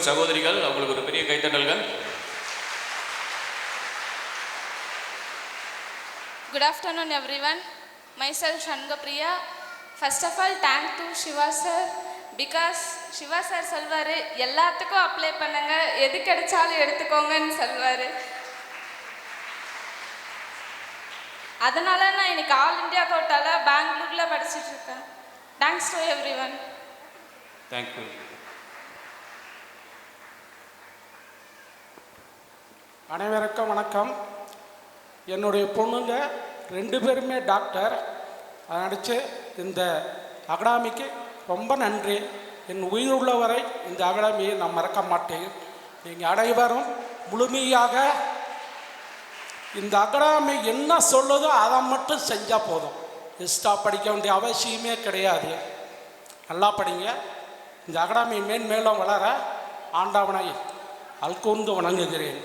சகோதரிகள், அவங்களுக்கு ஒரு பெரிய கைத்தட்டல்கள். Good afternoon everyone. Myself Shangapriya. First of all, thank to Shiva sir because Shiva sir சொல்வாரு எல்லாத்துக்கும் அப்ளை பண்ணுங்க, எது கிடைச்சாலும் எடுத்துக்கோங்கன்னு சொல்வாரு. அதனால நான் இன்னைக்கு ஆல் இந்தியா கோட்டால பெங்களூர்ல படிச்சிட்டு இருக்கேன். Thanks to everyone. Thank you. அனைவருக்கும் வணக்கம். என்னுடைய பொண்ணுங்க 2 பேருமே டாக்டர். அடித்து இந்த அகாடமிக்கு ரொம்ப நன்றி. என் உயிர் உள்ளவரை இந்த அகாடமியை நான் மறக்க மாட்டேன். நீங்கள் அனைவரும் முழுமையாக இந்த அகாடமி என்ன சொல்லுதோ அதை மட்டும் செஞ்சால் போதும். எக்ஸ்ட்ரா படிக்க வேண்டிய அவசியமே கிடையாது. நல்லா படிங்க. இந்த அகாடமி மேன்மேலும் வளர ஆண்டவனை அல்கூர்ந்து வணங்குகிறேன்.